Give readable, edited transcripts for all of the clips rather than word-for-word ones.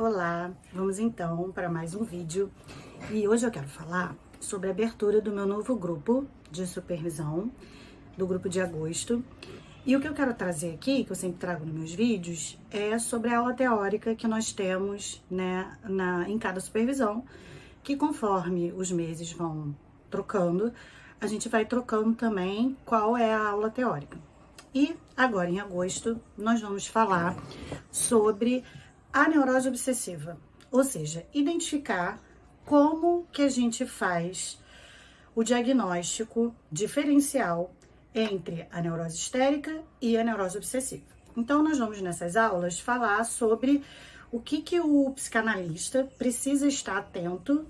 Olá, vamos então para mais um vídeo e hoje eu quero falar sobre a abertura do meu novo grupo de supervisão, do grupo de agosto. E o que eu quero trazer aqui, que eu sempre trago nos meus vídeos, é sobre a aula teórica que nós temos, né, em cada supervisão, que conforme os meses vão trocando, a gente vai trocando também qual é a aula teórica. E agora, em agosto, nós vamos falar sobre a neurose obsessiva, ou seja, identificar como que a gente faz o diagnóstico diferencial entre a neurose histérica e a neurose obsessiva. Então, nós vamos nessas aulas falar sobre o que o psicanalista precisa estar atento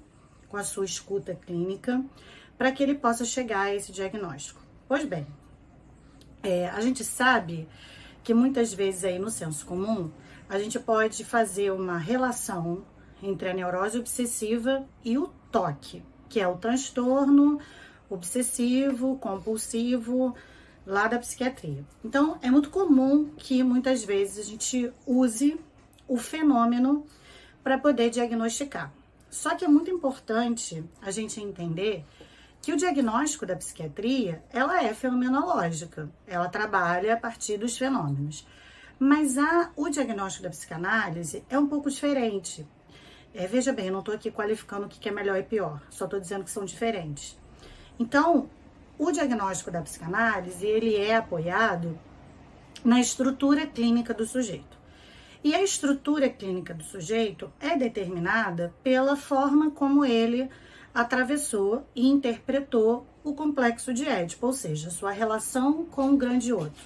com a sua escuta clínica para que ele possa chegar a esse diagnóstico. Pois bem, a gente sabe que muitas vezes aí no senso comum, a gente pode fazer uma relação entre a neurose obsessiva e o TOC, que é o transtorno obsessivo, compulsivo, lá da psiquiatria. Então, é muito comum que muitas vezes a gente use o fenômeno para poder diagnosticar. Só que é muito importante a gente entender que o diagnóstico da psiquiatria, ela é fenomenológica, ela trabalha a partir dos fenômenos. Mas o diagnóstico da psicanálise é um pouco diferente. Veja bem, eu não estou aqui qualificando o que é melhor e pior, só estou dizendo que são diferentes. Então, o diagnóstico da psicanálise, ele é apoiado na estrutura clínica do sujeito. E a estrutura clínica do sujeito é determinada pela forma como ele atravessou e interpretou o complexo de Édipo, ou seja, sua relação com o grande outro.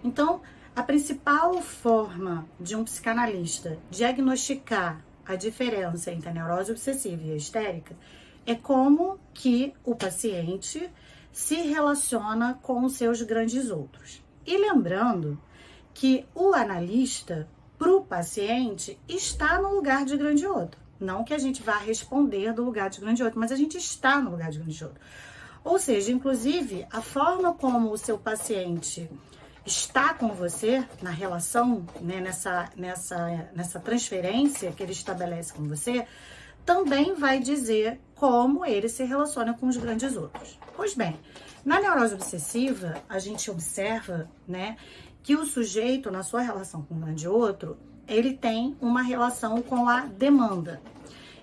Então, a principal forma de um psicanalista diagnosticar a diferença entre a neurose obsessiva e a histérica é como que o paciente se relaciona com os seus grandes outros. E lembrando que o analista, para o paciente, está no lugar de grande outro. Não que a gente vá responder do lugar de grande outro, mas a gente está no lugar de grande outro. Ou seja, inclusive, a forma como o seu paciente está com você na relação, né, nessa transferência que ele estabelece com você, também vai dizer como ele se relaciona com os grandes outros. Pois bem, na neurose obsessiva, a gente observa, né, que o sujeito, na sua relação com o grande outro, ele tem uma relação com a demanda.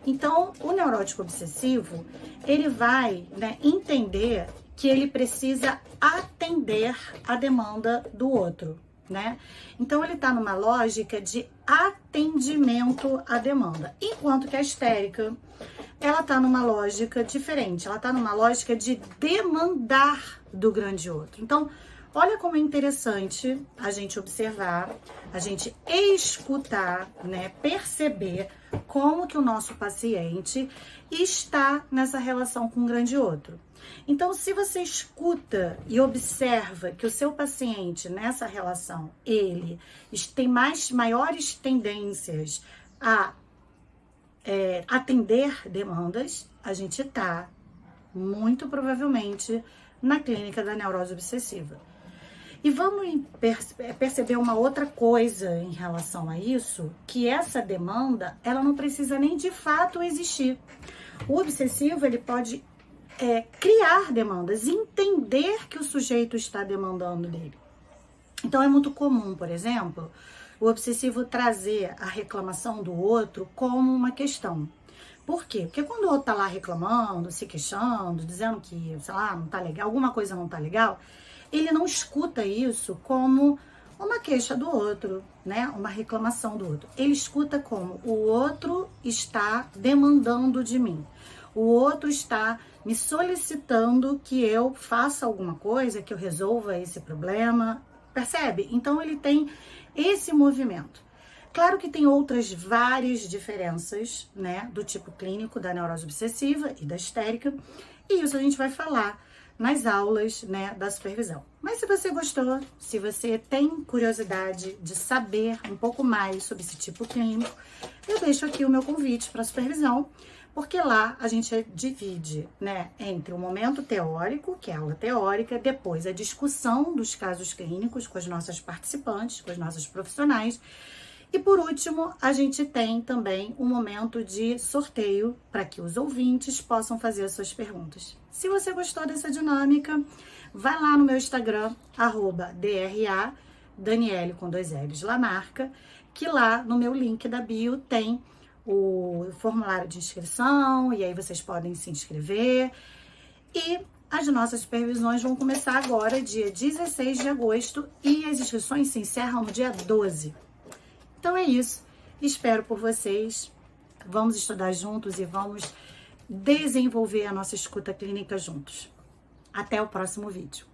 Então, o neurótico obsessivo, ele vai, né, entender que ele precisa atender a demanda do outro, né? Então, ele tá numa lógica de atendimento à demanda, enquanto que a histérica, ela tá numa lógica diferente, ela tá numa lógica de demandar do grande outro. Então, olha como é interessante a gente observar, a gente escutar, né, perceber como que o nosso paciente está nessa relação com o grande outro. Então, se você escuta e observa que o seu paciente nessa relação, ele tem maiores tendências a atender demandas, a gente está muito provavelmente na clínica da neurose obsessiva. E vamos perceber uma outra coisa em relação a isso, que essa demanda, ela não precisa nem de fato existir. O obsessivo, ele pode criar demandas, entender que o sujeito está demandando dele. Então, é muito comum, por exemplo, o obsessivo trazer a reclamação do outro como uma questão. Por quê? Porque quando o outro tá lá reclamando, se queixando, dizendo que, sei lá, não tá legal, alguma coisa não tá legal, ele não escuta isso como uma queixa do outro, né? Uma reclamação do outro. Ele escuta como o outro está demandando de mim. O outro está me solicitando que eu faça alguma coisa, que eu resolva esse problema. Percebe? Então, ele tem esse movimento. Claro que tem outras várias diferenças, né? Do tipo clínico da neurose obsessiva e da histérica. E isso a gente vai falar nas aulas, né, da supervisão. Mas se você gostou, se você tem curiosidade de saber um pouco mais sobre esse tipo clínico, eu deixo aqui o meu convite para a supervisão, porque lá a gente divide, né, entre o momento teórico, que é a aula teórica, depois a discussão dos casos clínicos com as nossas participantes, com as nossas profissionais, E por último, a gente tem também um momento de sorteio para que os ouvintes possam fazer as suas perguntas. Se você gostou dessa dinâmica, vai lá no meu Instagram, @DRA, Daniele com 2 L's Lamarca, que lá no meu link da bio tem o formulário de inscrição, e aí vocês podem se inscrever. E as nossas supervisões vão começar agora, dia 16 de agosto, e as inscrições se encerram no dia 12. Então é isso. Espero por vocês. Vamos estudar juntos e vamos desenvolver a nossa escuta clínica juntos. Até o próximo vídeo.